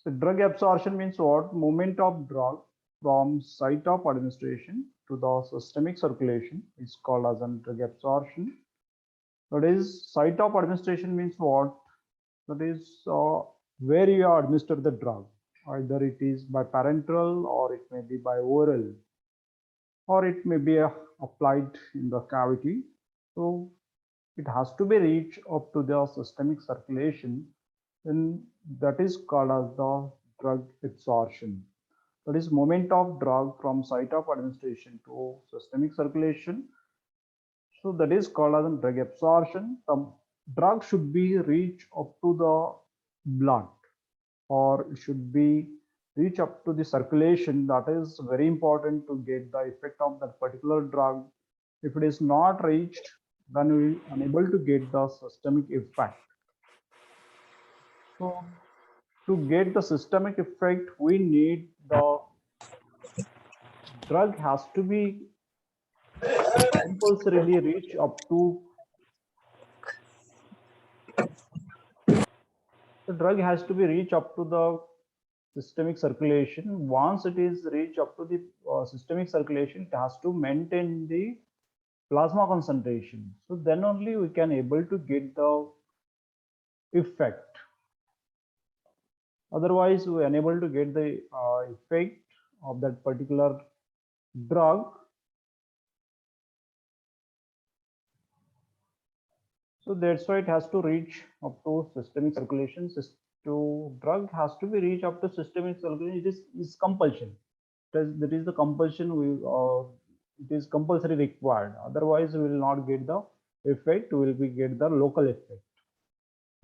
So drug absorption means what? Movement of drug from site of administration to the systemic circulation is called as an drug absorption. That is, site of administration means what? That is where you administer the drug. Either it is by parenteral or it may be by oral or it may be applied in the cavity. So it has to be reached up to the systemic circulation, then that is called as the drug absorption. That is movement of drug from site of administration to systemic circulation. So that is called as drug absorption. The drug should be reach up to the blood or it should be reach up to the circulation. That is very important to get the effect of that particular drug. If it is not reached, then we are unable to get the systemic effect. So to get the systemic effect, we need the drug has to be compulsorily reach up to the drug has to be reach up to the systemic circulation. Once it is reach up to the systemic circulation, it has to maintain the plasma concentration. So then only we can able to get the effect. Otherwise, we are unable to get the effect of that particular drug. So that's why it has to reach up to systemic circulation. To drug has to be reach up to systemic circulation. It is compulsion. That is the compulsion we it is compulsory required. Otherwise, we will not get the effect. We will be get the local effect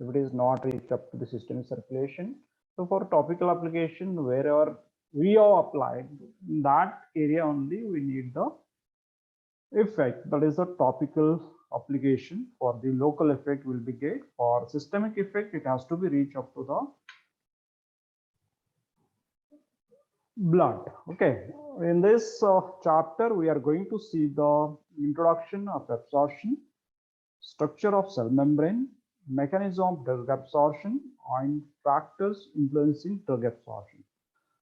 if it is not reached up to the systemic circulation. So for topical application, wherever we are applied, in that area only we need the effect. That is a topical application. For the local effect will be get. For systemic effect, it has to be reach up to the blood. Okay, in this chapter we are going to see the introduction of absorption, structure of cell membrane, mechanism of drug absorption, and factors influencing drug absorption.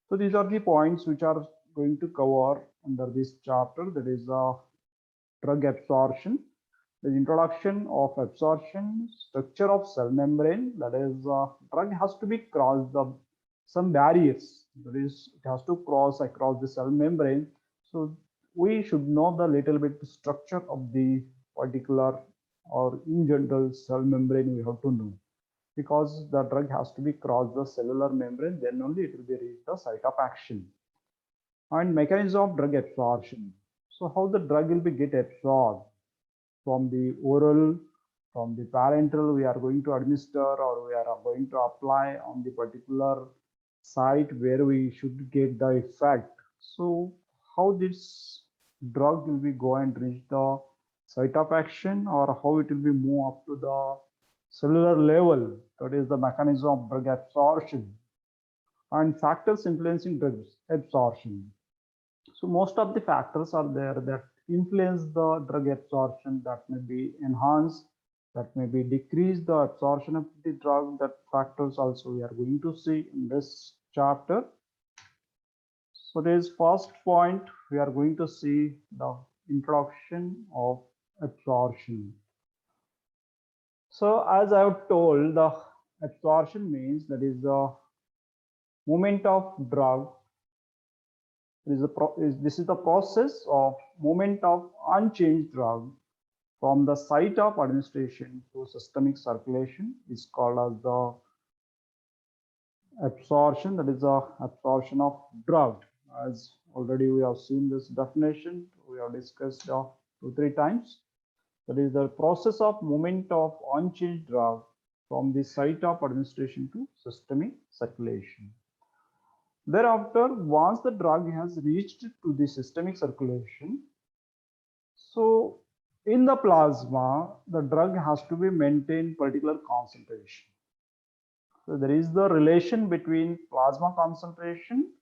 So these are the points which are going to cover under this chapter, that is drug absorption, the introduction of absorption, structure of cell membrane, that is drug has to be crossed the some barriers, that is it has to cross across the cell membrane. So we should know the little bit structure of the particular or in general cell membrane we have to know, because the drug has to be crossed the cellular membrane, then only it will be reach the site of action. And mechanism of drug absorption. So how the drug will be get absorbed from the oral, from the parenteral we are going to administer or we are going to apply on the particular site where we should get the effect. So how this drug will be go and reach the site of action, or how it will be move up to the cellular level, that is the mechanism of drug absorption. And factors influencing drug absorption. So most of the factors are there that influence the drug absorption, that may be enhance, that may be decrease the absorption of the drug. That factors also we are going to see in this chapter. So this first point we are going to see the introduction of absorption. So as I have told, the absorption means that is the movement of drug. This is the process of movement of unchanged drug from the site of administration to systemic circulation is called as the absorption. That is the absorption of drug. As already we have seen this definition, we have discussed 2-3 times. That is the process of movement of unchanged drug from the site of administration to systemic circulation. Thereafter, once the drug has reached to the systemic circulation, so in the plasma, the drug has to be maintained particular concentration. So there is the relation between plasma concentration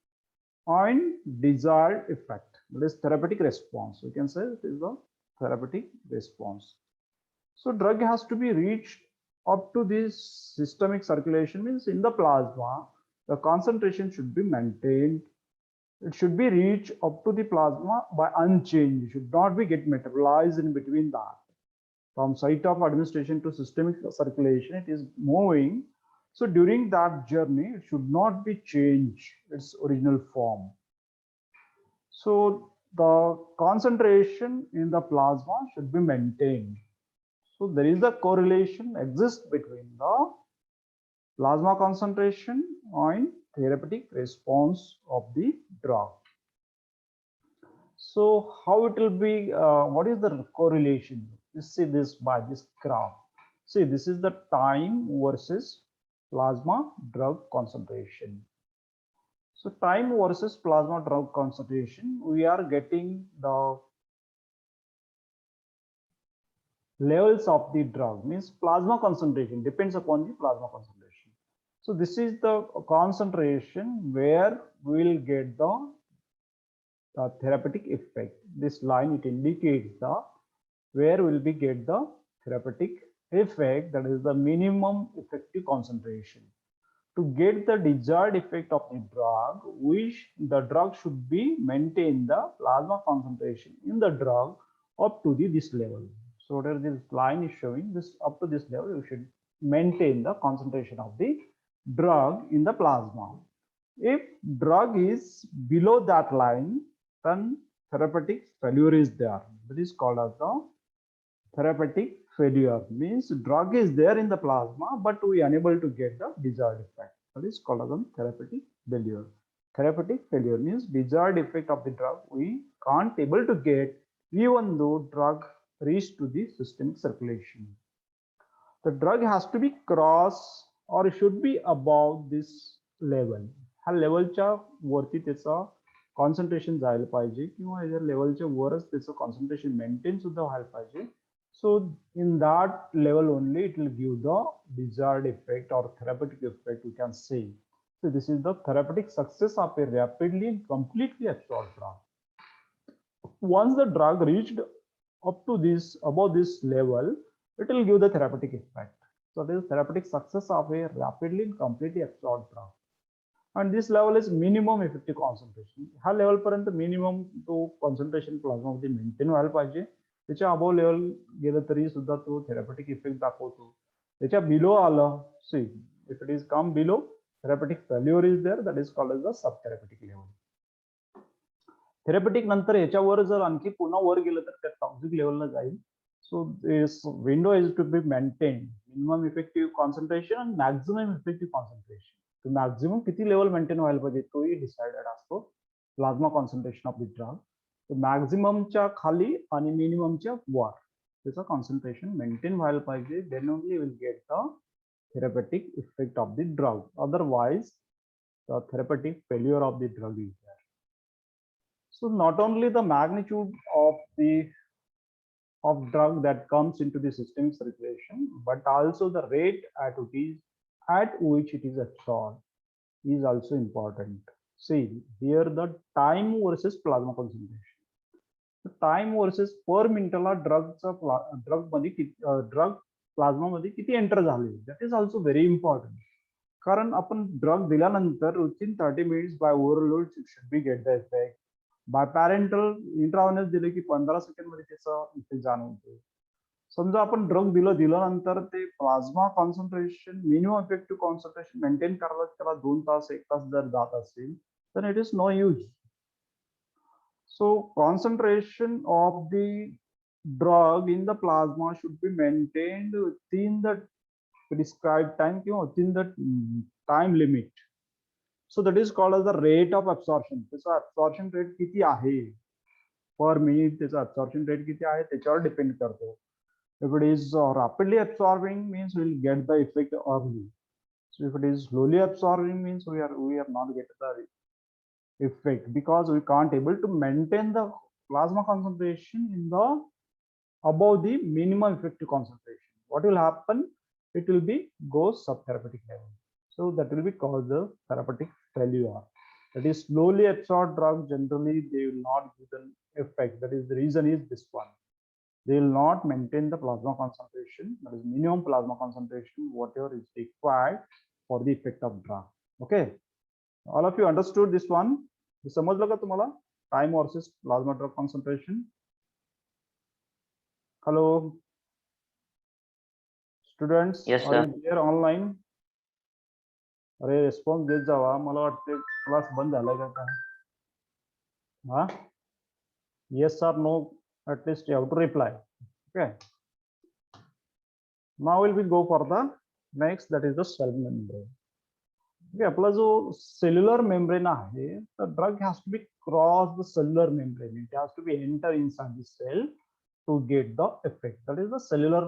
and desired effect. That is therapeutic response. We can say it is the therapeutic response. So drug has to be reached up to this systemic circulation, means in the plasma, the concentration should be maintained. It should be reached up to the plasma by unchanged. It should not be get metabolized in between that. From site of administration to systemic circulation, it is moving. So during that journey, it should not be changed its original form. So the concentration in the plasma should be maintained. So there is a correlation exists between the plasma concentration and therapeutic response of the drug. So how it will be, what is the correlation? You see this by this graph. See, this is the time versus plasma drug concentration. So time versus plasma drug concentration, we are getting the levels of the drug, means plasma concentration depends upon the plasma concentration. So this is the concentration where we will get the therapeutic effect. This line, it indicates the where will we get the therapeutic effect, that is the minimum effective concentration. To get the desired effect of the drug, the drug should be maintain the plasma concentration in the drug up to this level. So whatever this line is showing, this up to this level, you should maintain the concentration of the drug in the plasma. If drug is below that line, then therapeutic failure is there. That is called as the therapeutic failure. Means drug is there in the plasma, but we are unable to get the desired effect. That is called as a therapeutic failure. Therapeutic failure means desired effect of the drug we can't able to get even though drug reach to the systemic circulation. The drug has to be cross or should be above this level. हा लेवलच्या वरती त्याचा concentration जायला पाहिजे किंवा या लेवलच्या वरच त्याचं concentration maintain सुद्धा व्हायला पाहिजे. So in that level only it will give the desired effect or therapeutic effect, we can say. So this is the therapeutic success of a rapidly and completely absorbed drug. Once the drug reached up to this, above this level, it will give the therapeutic effect. So this is therapeutic success of a rapidly and completely absorbed drug. And this level is minimum effective concentration. हा level पर्यंत minimum तो concentration plasma मध्ये maintain व्हायला पाहिजे. त्याच्या above level गेलं तरी सुद्धा तो थेरॅपेटिक इफेक्ट दाखवतो. त्याच्या बिलो आलं, see if it is come below, therapeutic failure is there, that is called as the sub therapeutic level. थेरॅपेटिक नंतर याच्यावर जर आणखी पुन्हा वर गेलं तर त्या टॉक्सिक लेवलला जाईल. So this window is to be maintain minimum effective concentration आणि मॅक्झिमम इफेक्टिव्ह कॉन्सन्ट्रेशन. मॅक्झिमम किती लेवल मेंटेन व्हायला पाहिजे तोही डिसाइडेड असतो plasma concentration of the drug. मॅक्झिममच्या खाली आणि मिनिममच्या वर त्याचं कॉन्सन्ट्रेशन मेंटेन व्हायला पाहिजे. Then only will get the therapeutic effect of the drug. Otherwise the therapeutic failure of the drug is there. So not only the magnitude of drug that comes into the systemic circulation, but also the rate at which it is absorbed is also important. See here the time versus plasma concentration. The time versus per मिनिटाला drug plasma मध्ये किती enter झाले, that is also very important. कारण आपण drug दिल्यानंतर within 30 minutes by oral it should be get the effect. By parenteral intravenous दिले की 15 second मध्ये त्याचा इफेक्ट जाणवतो. समजा आपण ड्रग दिल्यानंतर ते plasma concentration minimum effective concentration maintain करायला त्याला 2 तास 1 तास जर जात असेल तर it is no use. So concentration of the drug in the plasma should be maintained within the prescribed time किंवा within the time limit. So that is called as the rate of absorption. त्याचा absorption rate किती आहे per minute, त्याचा absorption rate किती आहे त्याच्यावर depend करतो. If it is rapidly absorbing means we will get the effect early. So if it is slowly absorbing means we are not get the effect because we can't able to maintain the plasma concentration in the above the minimum effective concentration. What will happen? It will be go subtherapeutic level. So that will be called the therapeutic failure. That is slowly absorbed drug, generally they will not give an effect. That is the reason is this one. They will not maintain the plasma concentration, that is minimum plasma concentration, whatever is required for the effect of drug. Okay. All of you understood this one? समजलं का तुम्हाला? Time versus plasma drug concentration. Hello, students. Yes, Are sir. you there online? अरे response देत जावा. मला वाटते class बंद झालाय का काय? हा? Yes or no? At least you have to reply. Okay. Now will we go for the next, that is the cell membrane. Okay, आपला जो cellular membrane आहे, the drug has to be cross the cellular membrane. It has to be enter inside the cell to get the effect. That is the cellular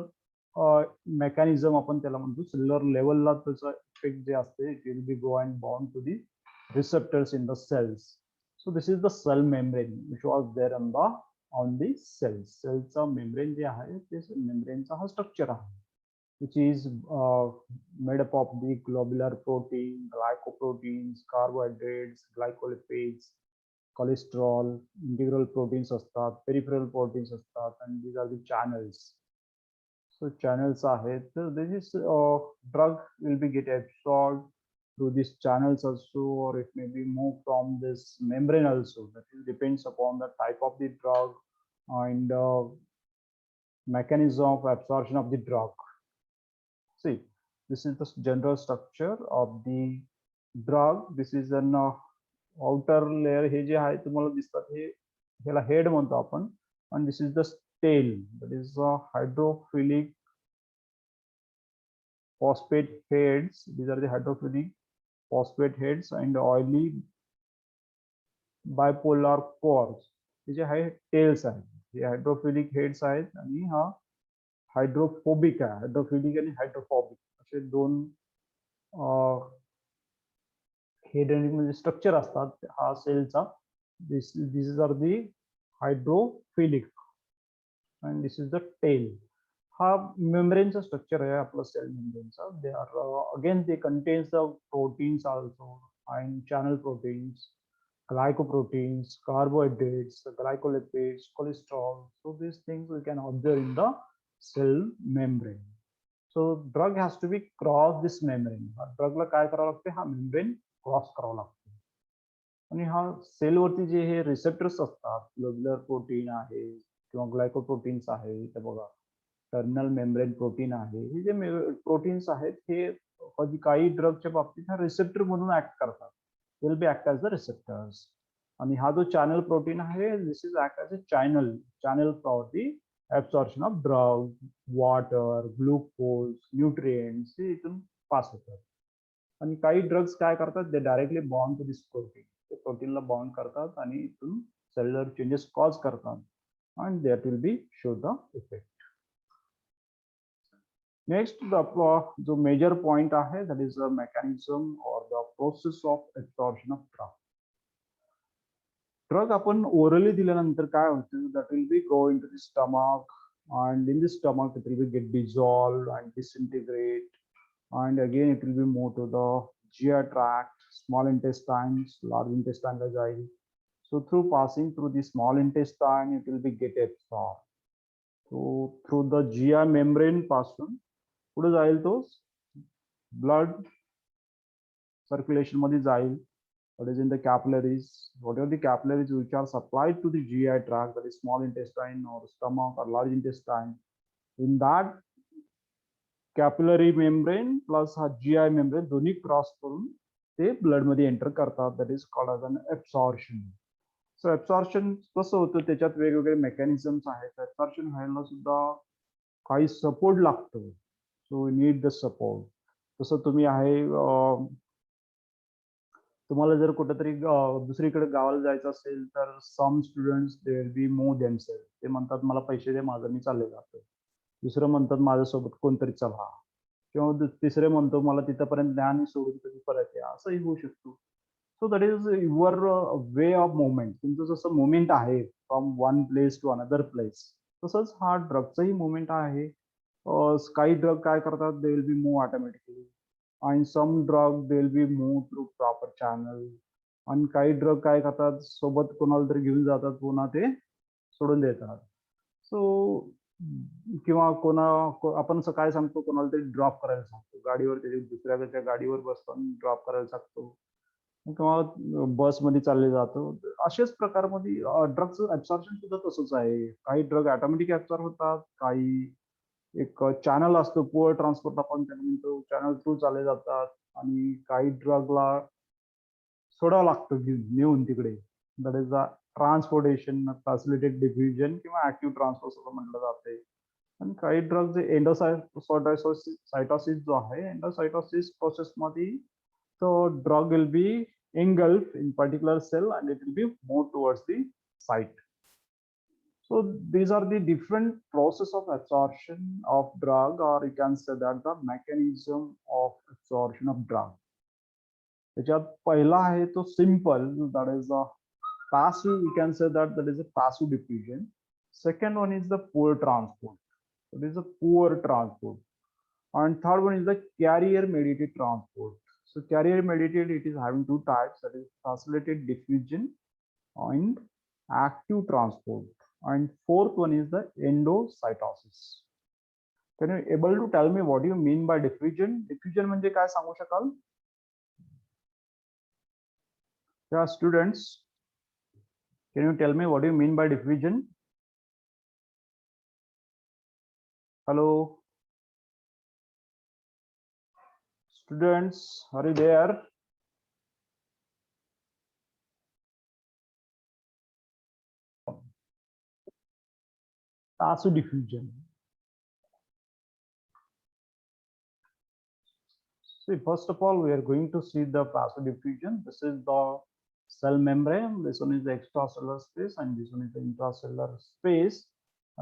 mechanism. आपण त्याला म्हणतो cellular level ला त्याचा effect जे असते, it will be go and bound to the receptors in the cells. So this is the cell membrane which was there on the cells. Cellचा membrane जे आहे, ते membraneचा हा structure आहे, which is made up of the globular protein, glycoproteins, carbohydrates, glycolipids, cholesterol, integral proteins असतात, peripheral proteins असतात, and these are the channels. So channels आहेत. So this is drug will be get absorbed through these channels also, or it may be moved from this membrane also. That depends upon the type of the drug and mechanism of absorption of the drug. See, this is the general structure of the drug. This is an outer layer. हे जे आहे तुम्हाला दिसतात हे ह्याला head म्हणतो आपण, and this is the tail. That is hydrophilic phosphate heads. These are the hydrophilic phosphate heads and oily bipolar cores. हे जे आहे tails आहेत. हे hydrophilic heads आहेत आणि हा हायड्रोफोबिक आहे. हायड्रोफिलिक आणि हायड्रोफोबिक असे दोन हेड म्हणजे स्ट्रक्चर असतात हा सेलचा. This are the hydrophilic and this is the tail. हा मेम्ब्रेनचा स्ट्रक्चर आहे आपला सेल मेम्ब्रेनचा. They are again they contains the proteins also and channel proteins, glycoproteins, carbohydrates, glycolipids, cholesterol. So these things we can observe in the cell membrane. So drug has to be cross this membrane. Drug ला काय करावं लागते? हा membrane cross करावं लागते. आणि हा cell वरती जे हे receptors असतात, ग्लोब्युलर प्रोटीन आहे किंवा ग्लायकोप्रोटीन्स आहे, इथे बघा टर्मिनल मेम्ब्रेन प्रोटीन आहे. हे जे प्रोटीन्स आहेत हे काही ड्रगच्या बाबतीत हा रिसेप्टर म्हणून ऍक्ट करतात. Will be act as the receptors. आणि हा जो चॅनल प्रोटीन आहे, this is act as a channel for the absorption of drug, water, glucose, nutrients हे इथून पास होतात. आणि काही ड्रग्स काय करतात? ते directly bond to this protein. ते प्रोटीनला बॉन्ड करतात आणि इथून सेल्युलर चेंजेस कॉज करतात. And that will be show the effect. Next, the major point आहे, that is the mechanism or the process of absorption of drug. Drug आपण orally दिल्यानंतर काय होतं? That will be go into the stomach, and in the stomach it will be get dissolved and disintegrate, and again it will be moved to the GI tract, small intestines, large intestine ला जाईल. So through passing through the small intestine, it will be get absorbed. So through the GI membrane पासून पुढे जाईल तो blood circulation मध्ये जाईल. What is in the capillaries? Whatever the capillaries which are supplied to the GI tract, that is small intestine or stomach or large intestine, in that capillary membrane plus हा GI membrane दोन्ही cross करून ते blood मध्ये enter करतात. That is called as an absorption. So absorption कसं होतं? त्याच्यात वेगवेगळे मेकॅनिझम्स आहेत. ऍब्सॉर्प्शन व्हायला सुद्धा काही सपोर्ट लागतो. So need the support. तसं तुम्ही आहे, तुम्हाला जर कुठेतरी दुसरीकडे गावाला जायचं असेल तर some students they will be move themselves. ते म्हणतात मला पैसे दे, माझं मी चालले जातो. दुसरं म्हणतात माझ्यासोबत कोणतरी चला, किंवा तिसरे म्हणतो मला तिथपर्यंत ज्ञान सोडून तुम्ही परत या. असंही होऊ शकतो. So that is your way of movement. तुमचं जसं मुवमेंट आहे from one place to another place, तसंच हा ड्रगचाही मुवमेंट आहे. काही ड्रग काय करतात? They will be move automatically, आणि some drug they will be move through proper channel. आणि काही ड्रग काय करतात? सोबत कोणाला तरी घेऊन जातात, पुन्हा ते सोडून देतात. सो किंवा आपण काय सांगतो, कोणाला तरी ड्रॉप करायला सांगतो गाडीवर, त्याच्या दुसऱ्याच्या गाडीवर बसतो ड्रॉप करायला सांगतो. किंवा बसमध्ये चालले जातो, अशाच प्रकारमध्ये ड्रगचं ऍब्सॉर्प्शन सुद्धा तसंच आहे. काही ड्रग ऑटोमॅटिक ऍब्सॉर्ब होतात, काही एक चॅनल असतो पुअर ट्रान्सपोर्ट आपण त्याला म्हणतो, चॅनल थ्रू चालले जातात आणि काही ड्रगला सोडावं लागतं नेऊन तिकडे. That is the transportation, फॅसिलिटेड diffusion किंवा ऍक्टिव्ह ट्रान्सपोर्ट असं म्हटलं जाते. आणि काही ड्रग सायटोसिस जो आहे, एंडोसायटोसिस प्रोसेसमध्ये so drug will be engulfed in particular cell and it will be moved towards the site. So these are the different process of absorption of drug, or you can say that the mechanism of absorption of drug. त्याच्यात पहिला आहे तो simple, that is a passive, you can say that is a passive diffusion. Second one is the poor transport. It is a poor transport. And third one is the carrier mediated transport. So carrier mediated, it is having two types, that is facilitated diffusion and active transport. And fourth one is the endocytosis. Can you able to tell me what do you mean by diffusion? Diffusion म्हणजे काय सांगू शकाल? Yeah, students, can you tell me what do you mean by diffusion? Hello, students, are you there? Passive diffusion. See, first of all, we are going to see the passive diffusion. This is the cell membrane. This one is the extracellular space, and this one is the intracellular space.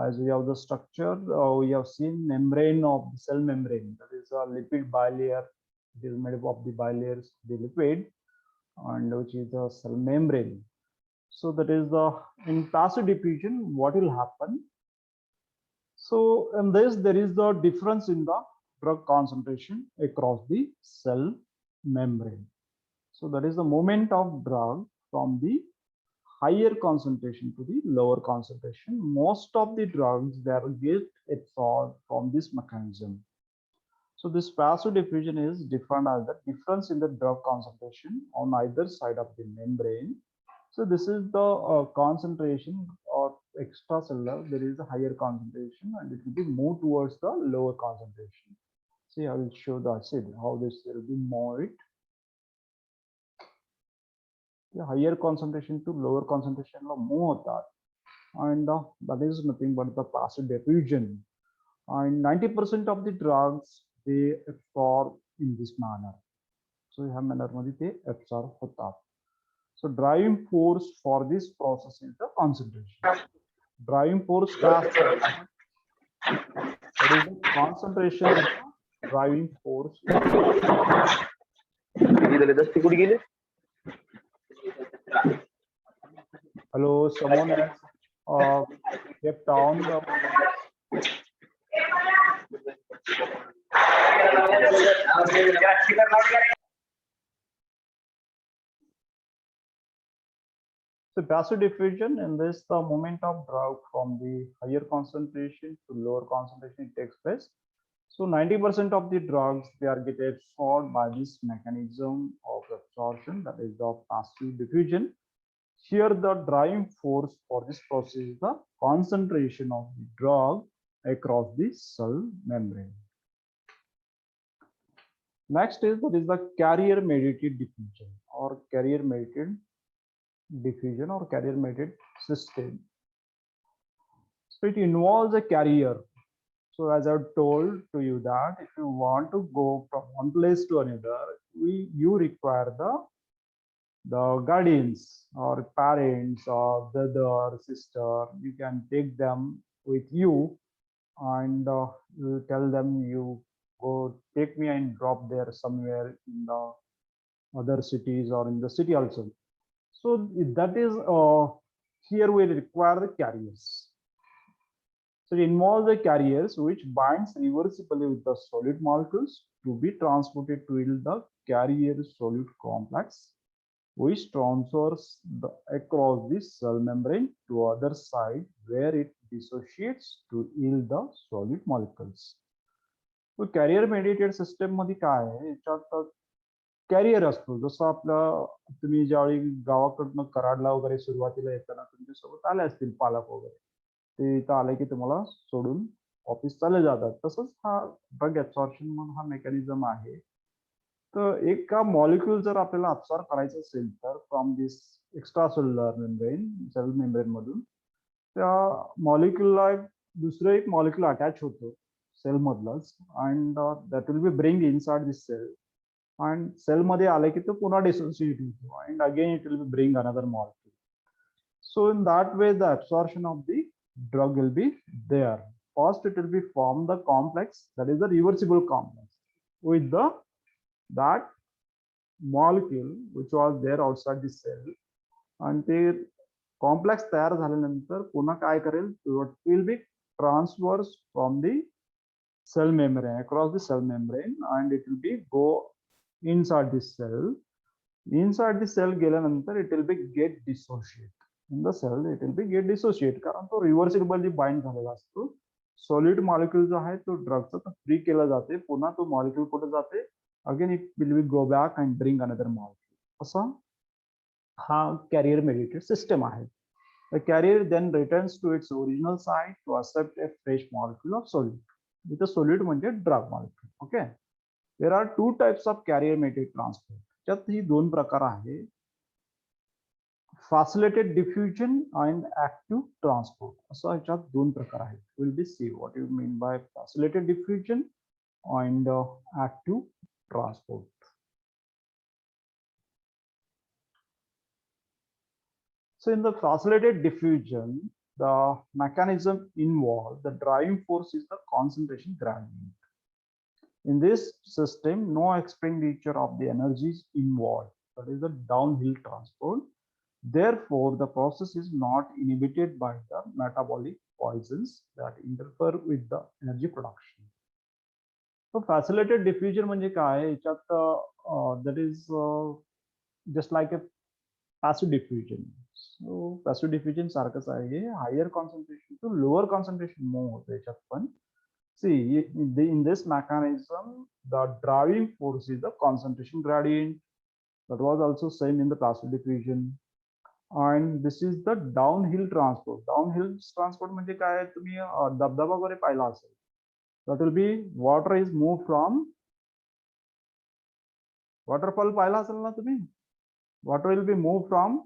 As we have the structure, we have seen membrane of the cell membrane. That is a lipid bilayer. It is made up of the bilayers, the lipid, and which is the cell membrane. So that is the in passive diffusion. What will happen? So in this, there is the difference in the drug concentration across the cell membrane. So that is the movement of drug from the higher concentration to the lower concentration. Most of the drugs that get absorbed from this mechanism. So this passive diffusion is defined as the difference in the drug concentration on either side of the membrane. So this is the concentration or extracellular. There is a higher concentration and it will be moved towards the lower concentration. See, I will show the acid how this will be moved. The higher concentration to lower concentration move that, and that is nothing but the passive diffusion. And 90% of the drugs they absorb in this manner. So ह्या manner मध्ये ते absorb होतात. So driving force for this process is the concentration. Driving force what is the concentration of the driving force? Hello, someone has kept down the So passive diffusion, in this the movement of drug from the higher concentration to lower concentration takes place. So 90% of the drugs they are get absorbed by this mechanism of absorption, that is the passive diffusion. Here the driving force for this process is the concentration of the drug across the cell membrane. Next is that is the carrier mediated diffusion or carrier mediated diffusion or carrier mediated system. So it involves a carrier. So as I've told to you that if you want to go from one place to another, you require the guardians or parents or brother or sister. You can take them with you and you tell them you go take me and drop there somewhere in the other cities or in the city also. So that is here we require the carriers. So it involves the carriers which binds reversibly with the solid molecules to be transported to yield the carrier solute complex, which transfers across the cell membrane to other side where it dissociates to yield the solid molecules. So carrier mediated system मध्ये काय आहे, याच्यात career असतो. जसं आपलं तुम्ही ज्यावेळी गावाकडनं कराडला वगैरे सुरुवातीला येताना तुमच्यासोबत आले असतील पालक वगैरे, ते इथं आले की तुम्हाला सोडून ऑफिस चालले जातात. तसंच हा ड्रग ऍब्सॉर्प्शन म्हणून हा मेकॅनिझम आहे. तर एका मॉलिक्यूल जर आपल्याला ऍब्सॉर्ब करायचं असेल तर from this extra cellular membrane, cell membrane मधून त्या मॉलिक्यूलला दुसरं एक मॉलिक्यूल अटॅच होतो सेल मधलाच, and that will be bring inside this cell, and cell मध्ये आले की तो पुन्हा डिसोसिएट होतो, and again it will be bring another molecule. So in that way, the absorption of the drug will be there. First, it will be form the complex, that is the reversible complex, with the that molecule which was there outside the cell, and the complex तयार झाल्यानंतर पुन्हा काय करेल, it will be transverse from the cell membrane, across the cell membrane, and it will be go inside the cell. Inside the cell गेल्यानंतर it will be get dissociate. In the cell it will be get dissociate, कारण तो रिव्हर्सिबली bind झालेला असतो. Solid molecule जो आहे तो ड्रगचा free केला जाते, पुन्हा तो मॉलिक्यूल कुठे जाते, again it will be go back and bring another molecule. असा हा कॅरियर मेडिटेड सिस्टम आहे. The carrier then returns to its original site to accept a fresh molecule of solute. इथं solute म्हणजे drug molecule. Okay. There are two types of carrier mediated transport. त्यात ही दोन प्रकार आहे, facilitated diffusion and active transport, असं ह्याच्यात दोन प्रकार आहेत. Will be see what you mean by facilitated diffusion and active transport. So in the facilitated diffusion, the mechanism involved, the driving force is the concentration gradient. In this system, no expenditure of the energy is involved, that is the downhill transport. Therefore, the process is not inhibited by the metabolic poisons that interfere with the energy production. So facilitated diffusion म्हणजे काय, याच्यात that is just like a passive diffusion. So passive diffusion सारखंच आहे, higher concentration to lower concentration move होतं याच्यात पण. See, in this mechanism, the driving force is the concentration gradient. That was also same in the passive diffusion. And this is the downhill transport. Downhill transport म्हणजे काय, तुम्ही धबधबा वगैरे पाहिला असेल, that will be water is moved from waterfall पाहिला असेल ना तुम्ही, water will be moved from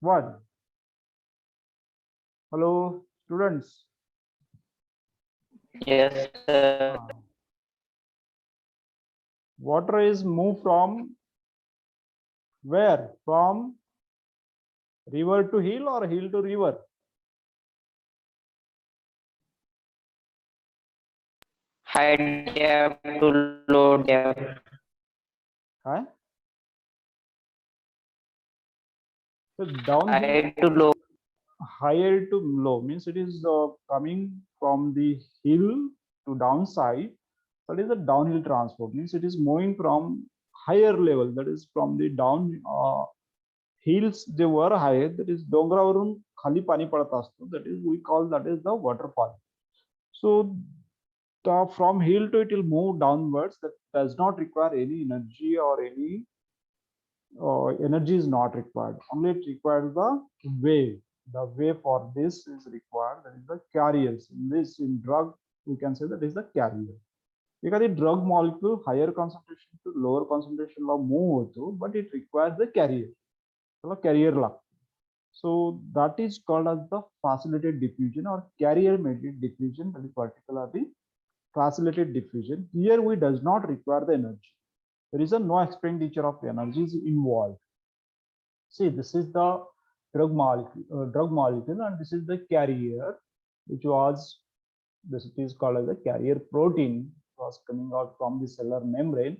what? Hello students. Yes, sir. Water is moved from where? From river to hill or hill to river? High depth to low depth. Hi. So downhill, High to low. higher to low means it is coming from the hill to downside. That is the downhill transport, means it is moving from higher level, that is from the down hills जे वर आहे, that is डोंगरावरून खाली पाणी पडत असतो, that is we call that is the waterfall. So from hill to it will move downwards, that does not require any energy or any energy is not required, only it requires the wave. The wave for this is required, that is the carriers. In this, in drug we can say that is the carrier. एखादी drug molecule higher concentration to lower कॉन्सन्ट्रेशनला move होतो, but it requires the carrier, त्याला carrier लागतो. So that is called as the facilitated diffusion or carrier mediated diffusion, that is particularly facilitated diffusion. Here we does not require the energy. There is a no expenditure of energy is involved. See, this is the drug molecule, and this is the carrier, which was, this is called as the carrier protein, was coming out from the cellular membrane,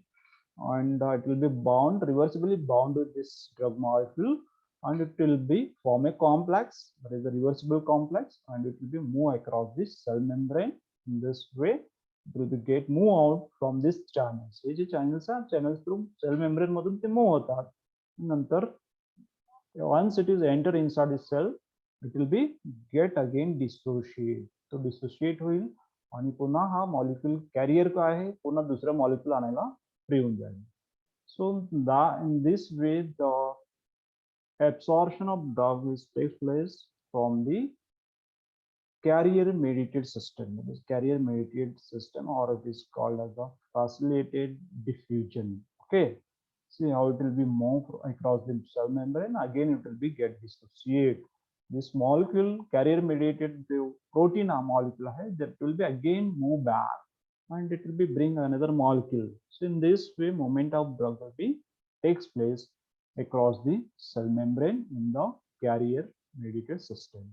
and it will be bound, reversibly bound with this drug molecule, and it will be form a complex, that is a reversible complex, and it will be move across this cell membrane. In this way, it will be get move out from this channels. हे जे channels are, channels through cell membrane मधून ते move होतात. नंतर once it is enter inside the cell, it will be get again dissociate. तो dissociate होईल आणि पुन्हा हा मॉलिक्यूल कॅरियर काय आहे, पुन्हा दुसरा मॉलिक्यूल आणायला फ्री होऊन जाईल. So in this way the absorption of drug is takes place from the carrier mediated system. It is carrier mediated system, or it is called as the facilitated diffusion. Okay, see how it will be moved across the cell membrane. Again it will be get dissociate. This molecule carrier mediated the protein molecule that will be again move back, and it will be bring another molecule. So in this way movement of drug will be takes place across the cell membrane in the carrier mediated system.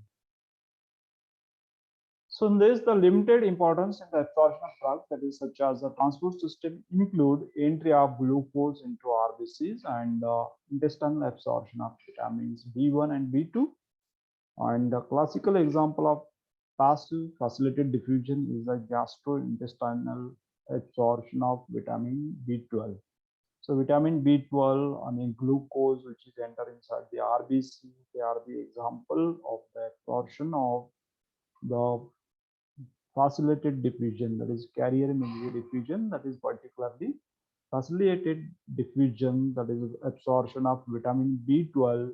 So in this, the limited importance in the absorption of drugs, that is such as the transport system, include entry of glucose into RBCs and intestinal absorption of vitamins B1 and B2. And the classical example of passive facilitated diffusion is the gastrointestinal absorption of vitamin B12. So vitamin B12 and glucose, which is enter inside the RBC, they are the example of the absorption of the facilitated diffusion, that is carrier mediated diffusion, that is particularly facilitated diffusion, that is absorption of vitamin B12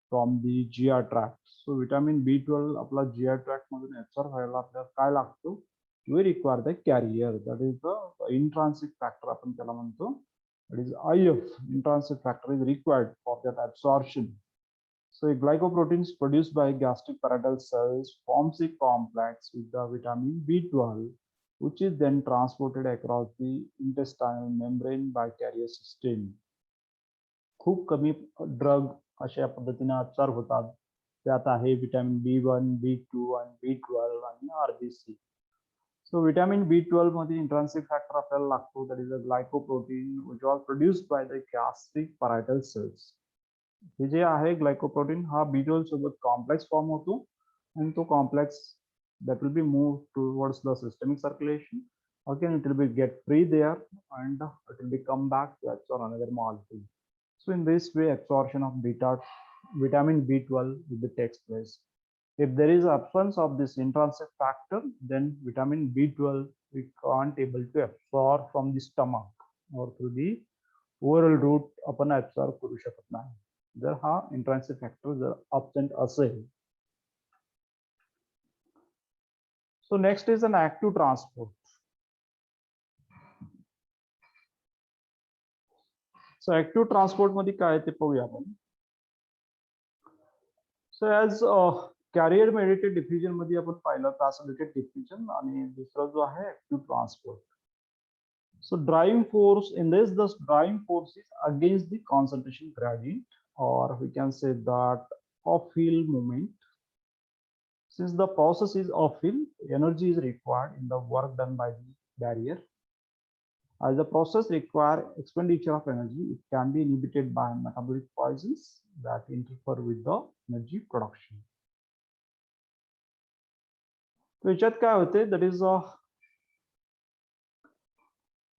from the GI tract. So vitamin B12 आपला GI tract मधून absorb व्हायला आपल्याला काय लागतो? We require the carrier, that is the intrinsic factor आपण त्याला म्हणतो. That is IF, intrinsic factor is required for that absorption. So a glycoprotein is produced by gastric parietal cells, forms a complex with the vitamin B12, which is then transported across the intestinal membrane by carrier system. खूप कमी drug अशा पद्धतीने absorb होतात. त्यात आहे vitamin B1, B2 and B12 आणि RBC. So vitamin B12 मध्ये intrinsic factor आपल्याला लागतो, that is a glycoprotein which was produced by the gastric parietal cells. हे जे आहे ग्लायकोप्रोटीन हा B12 सोबत कॉम्प्लेक्स फॉर्म होतो, आणि तो complex that will be moved towards the systemic circulation. Again it will be get free there, and it will be come back to absorb another molecule. So in this way absorption of vitamin B12 will be takes place. If there is absence of this intrinsic factor, then vitamin B12 we can't able to absorb from the stomach or through the oral route आपण absorb करू शकत नाही जर हा intrinsic factor जर absent असेल. So next is an active transport. So active transport मध्ये काय ते पाहूया आपण. So as carrier mediated diffusion मध्ये आपण पाहिलं facilitated diffusion, आणि दुसरा जो आहे active transport. So driving force in this, the driving force is against the concentration gradient, or we can say that uphill movement. Since the process is uphill, energy is required in the work done by the barrier. As the process requires expenditure of energy, it can be inhibited by metabolic poisons that interfere with the energy production. So याच्यात काय होते, that is a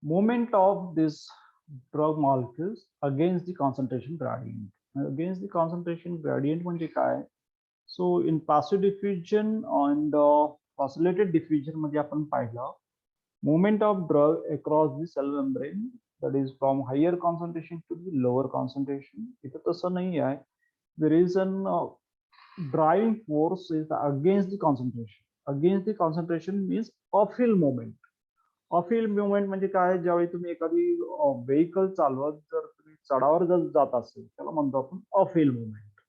movement of this drug molecules against the concentration gradient. Against the concentration gradient म्हणजे काय? So in passive diffusion and facilitated diffusion मध्ये आपण पाहिलं movement of drug across the cell membrane, that is from higher concentration to the lower concentration. इथं तसं नाही आहे. There is an driving force is against the concentration. Against the concentration means uphill movement. Uphill movement म्हणजे काय, ज्यावेळी तुम्ही एखादी vehicle चालवत जर तुम्ही चढावर जर जात असेल त्याला म्हणतो आपण अपहिल मुवमेंट.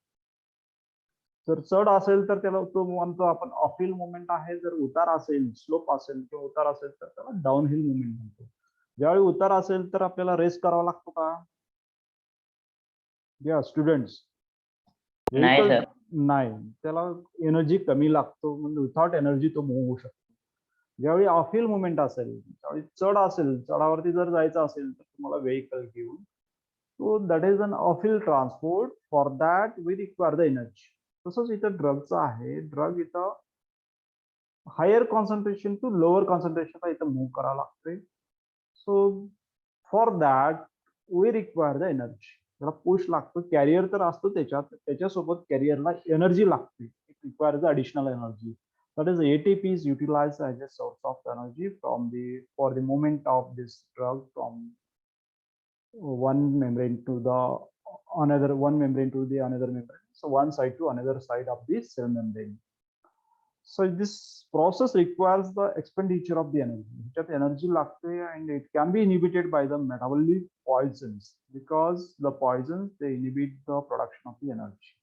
जर चढ असेल तर त्याला तो म्हणतो आपण अपहिल मुवमेंट आहे, जर उतार असेल स्लोप असेल किंवा उतार असेल तर त्याला डाऊनहिल मुवमेंट म्हणतो. ज्यावेळी उतार असेल तर आपल्याला रेस करावा लागतो का? या स्टुडंट्स नाही, त्याला एनर्जी कमी लागतो, म्हणजे विथआउट एनर्जी तो मूव्ह होऊ शकतो. ज्यावेळी अपहिल मुवमेंट असेल, त्यावेळी चढ असेल, चढावरती जर जायचं असेल तर तुम्हाला व्हेकल घेऊन, so that is an uphill transport. For that we require the energy. तसंच इथं ड्रगचं आहे. ड्रग इथं हायर कॉन्सन्ट्रेशन टू लोअर कॉन्सन्ट्रेशनला इथं मूव्ह करावं लागते. So for that we require the energy. त्याला पुश लागतो. कॅरियर तर असतो त्याच्यात, त्याच्यासोबत कॅरियरला एनर्जी लागते. It requires additional energy. That is, ATP is utilized as a source of energy for the movement of this drug from one membrane to the another, one membrane to the another membrane. So one side to another side of the cell membrane. So this process requires the expenditure of the energy. ह्याच्यात energy लागते and it can be inhibited by the metabolic poisons because the poisons they inhibit the production of the energy.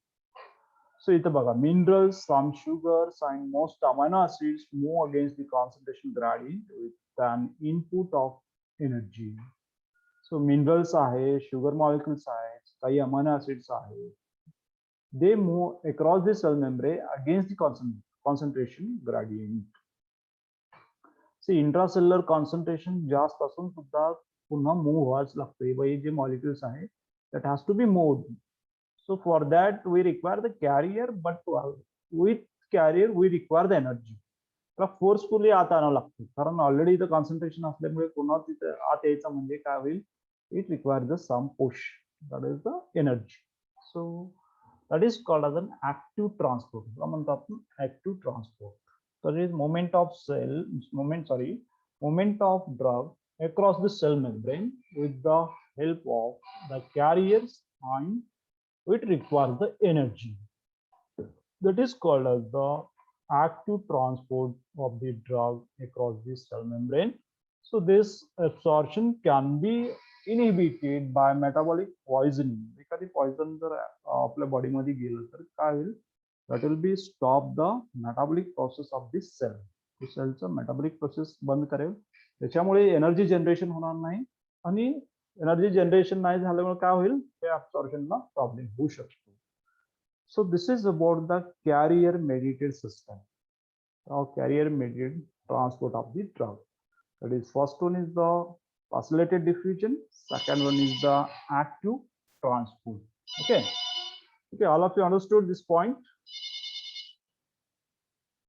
So इथं बघा minerals, some sugars and most amino acids move against the concentration gradient with an input of energy. So minerals आहे, sugar molecules आहेत, काही amino acids आहेत. They move across the cell membrane against the concentration gradient. See, intracellular concentration जास्त असून सुद्धा पुन्हा move व्हावंच लागते. हे जे molecules आहे, that has to be moved. So for that we require the carrier, but with carrier we require the energy. त्याला forcefully आत आणावं लागतं कारण ऑलरेडी इथं कॉन्सन्ट्रेशन असल्यामुळे पुन्हा तिथं आत यायचं म्हणजे काय होईल, it requires the some push, that is the energy. So that is called as an active transport. Active transport. So there is moment of drug across the cell membrane with the help of the carriers and it requires the energy. That is called as the active transport of the drug across the cell membrane. So this absorption can be inhibited by metabolic poisoning. एखादी poison जर आपल्या body मध्ये गेलं तर काय होईल, that will be stop the metabolic process of this cell. सेलचं metabolic process बंद करेल, त्याच्यामुळे एनर्जी जनरेशन होणार नाही आणि एनर्जी जनरेशन नाही झाल्यामुळे काय होईल, ते ऍब्सॉर्प्शनला प्रॉब्लेम होऊ शकतो. So this is about the carrier mediated system or carrier mediated transport of the drug. That is, first one is the phosphorylated diffusion, second one is the active transport. Okay, all of you understood this point?